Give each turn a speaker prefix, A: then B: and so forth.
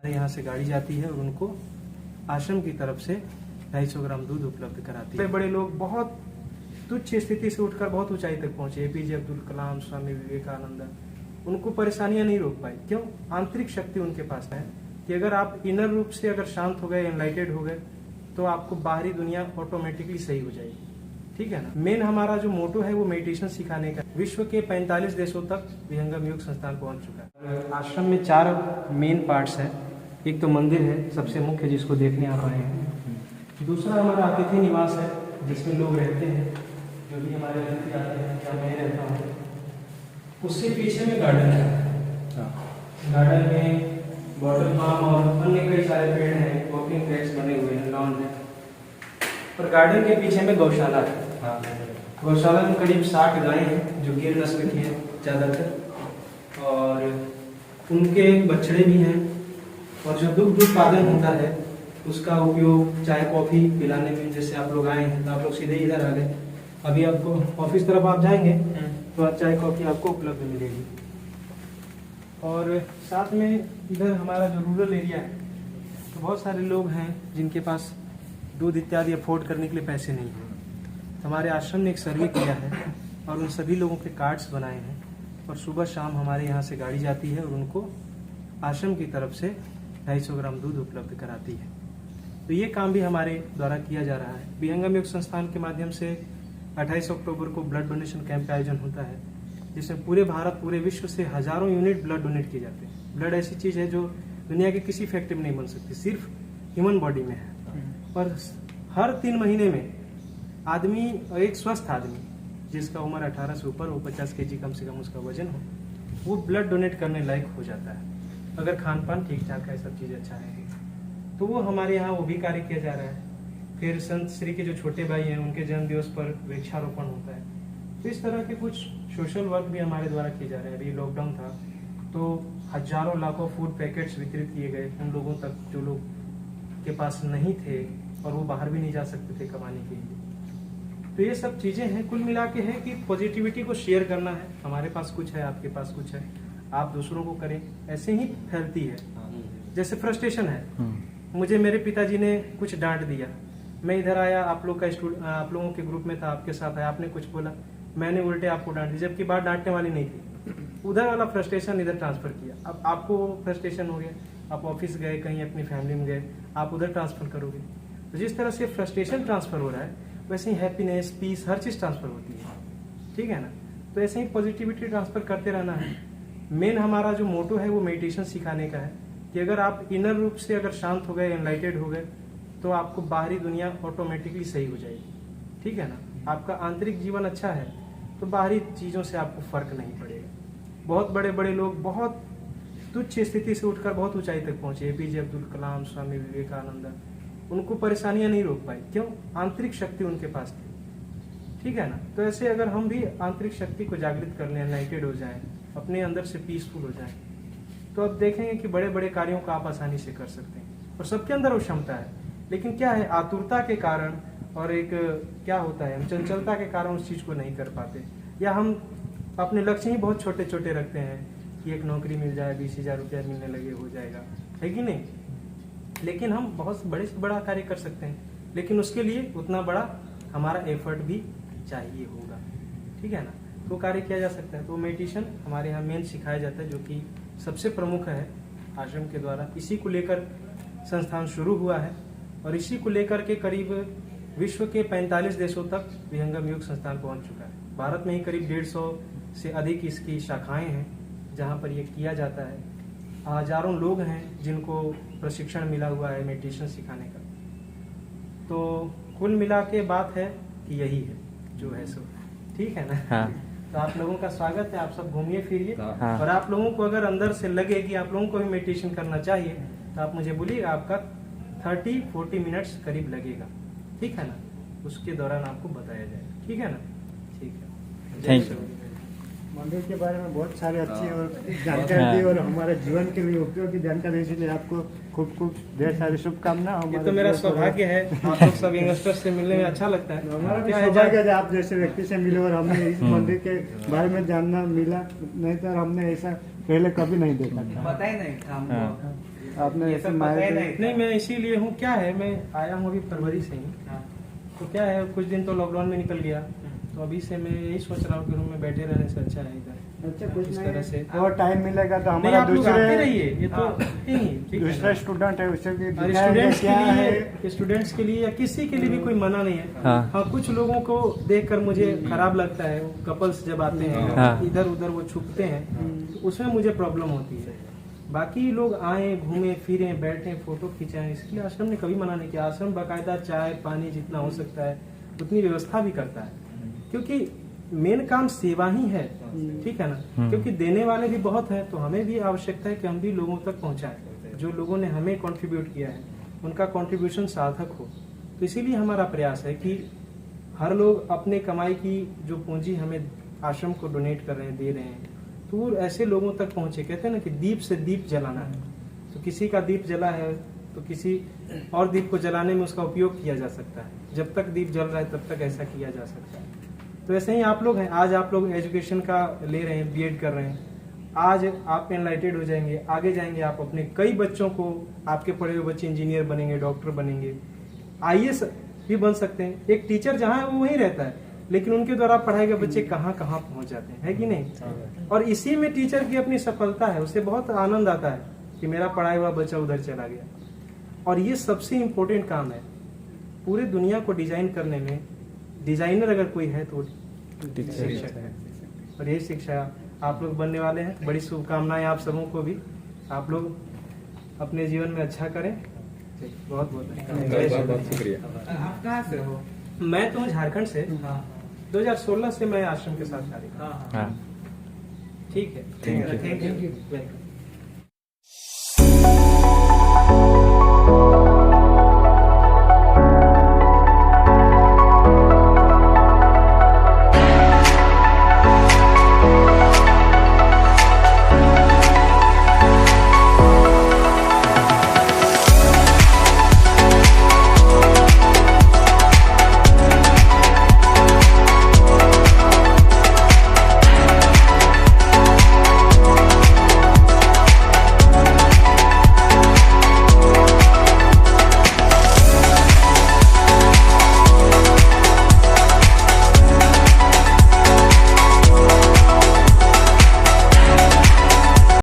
A: हमारे यहाँ से गाड़ी जाती है और उनको आश्रम की तरफ से 250 ग्राम दूध उपलब्ध कराती है। बड़े लोग बहुत तुच्छ स्थिति से उठकर बहुत ऊंचाई तक पहुंचे। एपीजे अब्दुल कलाम, स्वामी विवेकानंद, उनको परेशानियां नहीं रोक पाई। क्यों? आंतरिक शक्ति उनके पास है कि अगर आप इनर रूप से अगर शांत हो गए, एनलाइटेड हो गए, तो आपको बाहरी दुनिया ऑटोमेटिकली सही हो जाएगी। ठीक है ना। मेन हमारा जो मोटो है वो मेडिटेशन सिखाने का। विश्व के 45 देशों तक विहंगम योग संस्थान पहुंच चुका है। आश्रम में 4 मेन पार्ट्स है। एक तो मंदिर है सबसे मुख्य, जिसको देखने आप आए हैं। दूसरा हमारा अतिथि निवास है, जिसमें लोग रहते हैं, जो भी हमारे अतिथि आते हैं, या मैं रहता हूँ। उसके पीछे में गार्डन है। गार्डन में वाटर पाम और अन्य कई सारे पेड़ हैं, वॉकिंग ट्रैक्स बने हुए हैं, लॉन है। और गार्डन के पीछे में गौशाला है। गौशाला में करीब 60 गायें हैं जो गिर नस्ल की हैं ज़्यादातर, और उनके बछड़े भी हैं। और जो दुग्ध उत्पादन होता है उसका उपयोग चाय कॉफ़ी पिलाने में, जैसे आप लोग आए हैं तो आप लोग सीधे इधर आ गए। अभी आपको ऑफिस तरफ आप जाएंगे तो चाय कॉफ़ी आपको उपलब्ध मिलेगी। और साथ में इधर हमारा जो रूरल एरिया है, तो बहुत सारे लोग हैं जिनके पास दूध इत्यादि अफोर्ड करने के लिए पैसे नहीं हैं। तो हमारे आश्रम ने एक सर्वे किया है और उन सभी लोगों के कार्ड्स बनाए हैं, और सुबह शाम हमारे यहाँ से गाड़ी जाती है और उनको आश्रम की तरफ से 250 ग्राम दूध उपलब्ध कराती है। तो ये काम भी हमारे द्वारा किया जा रहा है। विहंगम योग संस्थान के माध्यम से 28 अक्टूबर को ब्लड डोनेशन कैंप का आयोजन होता है, जिसमें पूरे भारत पूरे विश्व से हजारों यूनिट ब्लड डोनेट किए जाते हैं। ब्लड ऐसी चीज है जो दुनिया के किसी फैक्ट्री में नहीं बन सकती, सिर्फ ह्यूमन बॉडी में है। और हर 3 महीने में आदमी, एक स्वस्थ आदमी जिसका उम्र 18 से ऊपर हो, 50 केजी कम से कम उसका वजन हो, वो ब्लड डोनेट करने लायक हो जाता है, अगर खान पान ठीक ठाक है, सब चीज़ अच्छा है। तो वो हमारे यहाँ वो भी कार्य किया जा रहा है। फिर संत श्री के जो छोटे भाई हैं, उनके जन्म दिवस पर वृक्षारोपण होता है। तो इस तरह के कुछ सोशल वर्क भी हमारे द्वारा किए जा रहे हैं। अभी लॉकडाउन था तो हजारों लाखों फूड पैकेट्स वितरित किए गए उन लोगों तक जो लोग के पास नहीं थे और वो बाहर भी नहीं जा सकते थे कमाने के लिए। तो ये सब चीज़ें हैं, कुल मिला के है कि पॉजिटिविटी को शेयर करना है। हमारे पास कुछ है, आपके पास कुछ है, आप दूसरों को करें, ऐसे ही फैलती है। जैसे फ्रस्ट्रेशन है, मुझे मेरे पिताजी ने कुछ डांट दिया, मैं इधर आया, आप लोगों के ग्रुप में था, आपके साथ आया, आपने कुछ बोला, मैंने उल्टे आपको डांट दी, जबकि बात डांटने वाली नहीं थी। उधर वाला फ्रस्ट्रेशन इधर ट्रांसफर किया, अब आपको फ्रस्ट्रेशन हो गया, आप ऑफिस गए, कहीं अपनी फैमिली में गए, आप उधर ट्रांसफर करोगे। तो जिस तरह से फ्रस्ट्रेशन ट्रांसफर हो रहा है, वैसे ही हैप्पीनेस, पीस, हर चीज ट्रांसफर होती है। ठीक है ना। तो ऐसे ही पॉजिटिविटी ट्रांसफर करते रहना है। मेन हमारा जो मोटो है वो मेडिटेशन सिखाने का है कि अगर आप इनर रूप से अगर शांत हो गए, एनलाइटेड हो गए, तो आपको बाहरी दुनिया ऑटोमेटिकली सही हो जाएगी। ठीक है ना। आपका आंतरिक जीवन अच्छा है तो बाहरी चीज़ों से आपको फर्क नहीं पड़ेगा। बहुत बड़े बड़े लोग बहुत तुच्छ स्थिति से उठकर बहुत ऊंचाई तक पहुंचे। एपीजे अब्दुल कलाम, स्वामी विवेकानंद, उनको परेशानियां नहीं रोक पाई। क्यों? आंतरिक शक्ति उनके पास थी। ठीक है ना। तो ऐसे अगर हम भी आंतरिक शक्ति को जागृत कर लें, एनलाइटेड हो जाए, अपने अंदर से पीसफुल हो जाए, तो अब देखेंगे कि बड़े बड़े कार्यों को आप आसानी से कर सकते हैं। और सबके अंदर वो क्षमता है, लेकिन क्या है, आतुरता के कारण और एक क्या होता है, हम चंचलता के कारण उस चीज को नहीं कर पाते, या हम अपने लक्ष्य ही बहुत छोटे छोटे रखते हैं कि एक नौकरी मिल जाए, 20,000 रुपया मिलने लगे, हो जाएगा, है कि नहीं। लेकिन हम बहुत बड़े से बड़ा कार्य कर सकते हैं, लेकिन उसके लिए उतना बड़ा हमारा एफर्ट भी चाहिए होगा। ठीक है ना। तो कार्य किया जा सकता है। तो मेडिटेशन हमारे यहाँ मेन सिखाया जाता है, जो कि सबसे प्रमुख है आश्रम के द्वारा। इसी को लेकर संस्थान शुरू हुआ है, और इसी को लेकर के करीब विश्व के 45 देशों तक विहंगम योग संस्थान पहुंच चुका है। भारत में ही करीब 150 से अधिक इसकी शाखाएं हैं जहां पर ये किया जाता है। हजारों लोग हैं जिनको प्रशिक्षण मिला हुआ है मेडिटेशन सिखाने का। तो कुल मिला के बात है कि यही है जो है सो। ठीक है ना। हाँ। तो आप लोगों का स्वागत है, आप सब घूमिए फिरिए। हाँ। और आप लोगों को अगर अंदर से लगे कि आप लोगों को भी मेडिटेशन करना चाहिए, तो आप मुझे बोलिएगा, आपका 30-40 मिनट्स करीब लगेगा। ठीक है ना। उसके दौरान आपको बताया जाएगा। ठीक है ना। ठीक है।
B: Thank you.
C: मंदिर के बारे में बहुत सारी अच्छी और जानकारी दी, और हमारे जीवन के लिए उपयोगी जानकारी, इसलिए आपको खूब खूब ढेर सारी शुभकामनाएं।
A: ये तो मेरा सौभाग्य है, आप लोग सब इन्वेस्टर से मिलने में अच्छा लगता है।
C: हमारा भी सौभाग्य है आप जैसे व्यक्ति से मिले और हमें इस मंदिर के बारे में जानना मिला, नहीं तो हमने ऐसा पहले कभी नहीं देखा था।
D: पता ही नहीं था हमको।
C: आपने
A: ये
C: ऐसे
A: सब
C: मारे
A: पता ही
C: थे?
A: नहीं, मैं इसीलिए हूँ, क्या है, मैं आया हूँ अभी फरवरी से ही, तो क्या है कुछ दिन तो लॉकडाउन में निकल गया, तो अभी से मैं यही सोच रहा हूँ कि रूम में बैठे रहने से अच्छा है इधर।
C: अच्छा, कुछ
A: इस
C: नहीं,
A: तरह से
C: और टाइम मिलेगा तो
A: नहीं,
C: हमारा
A: आप लोग आते रहिए,
C: दूसरे
A: ये तो नहीं, ठीक है
C: दूसरा
A: ना?
C: स्टूडेंट है उसे भी
A: और
C: दिखाएंगे
A: स्टूडेंट्स
C: क्या
A: के
C: है।
A: लिए, स्टूडेंट्स के लिए या किसी के लिए भी कोई मना नहीं है।
B: हाँ।
A: हाँ, कुछ लोगों को देखकर मुझे खराब लगता है, कपल्स जब आते हैं
B: हाँ।
A: इधर उधर वो छुपते हैं, तो उसमें मुझे प्रॉब्लम होती है। बाकी लोग आए, घूमे फिरे, बैठे, फोटो खिंचाएं, इसके लिए आश्रम ने कभी मना नहीं किया। आश्रम बाकायदा चाय पानी जितना हो सकता है उतनी व्यवस्था भी करता है, क्योंकि मेन काम सेवा ही है, ठीक है ना? क्योंकि देने वाले भी बहुत हैं, तो हमें भी आवश्यकता है कि हम भी लोगों तक पहुंचाएं। जो लोगों ने हमें कंट्रीब्यूट किया है उनका कंट्रीब्यूशन सार्थक हो, तो इसीलिए हमारा प्रयास है कि हर लोग अपने कमाई की जो पूंजी हमें आश्रम को डोनेट कर रहे हैं, दे रहे हैं, तो वो ऐसे लोगों तक पहुंचे। कहते हैं ना कि दीप से दीप जलाना है, तो किसी का दीप जला है तो किसी और दीप को जलाने में उसका उपयोग किया जा सकता है। जब तक दीप जल रहा है तब तक ऐसा किया जा सकता है। तो ऐसे ही आप लोग हैं, आज आप लोग एजुकेशन का ले रहे हैं, बीएड कर रहे हैं, आज आप एनलाइटेड हो जाएंगे, आगे जाएंगे आप अपने कई बच्चों को, आपके पढ़े हुए बच्चे इंजीनियर बनेंगे, डॉक्टर बनेंगे, आईएएस भी बन सकते हैं। एक टीचर जहाँ है वो वहीं रहता है, लेकिन उनके द्वारा पढ़ाए गए बच्चे कहाँ कहाँ पहुंच जाते हैं, है कि नहीं? और इसी में टीचर की अपनी सफलता है, उसे बहुत आनंद आता है कि मेरा पढ़ाया हुआ बच्चा उधर चला गया। और ये सबसे इम्पोर्टेंट काम है पूरे दुनिया को डिजाइन करने में। डिजाइनर अगर कोई है तो शिक्षक है, और ये शिक्षा आप लोग बनने वाले हैं। बड़ी शुभकामनाएं आप सबों को भी, आप लोग अपने जीवन में अच्छा करें। बहुत बहुत
D: शुक्रिया।
E: आप कहाँ से हो?
A: मैं तो झारखंड से, 2016 से मैं आश्रम के साथ कार्य कर रहा हूं।
B: हाँ।
A: ठीक है,
B: Thank you.
A: Thank you, welcome.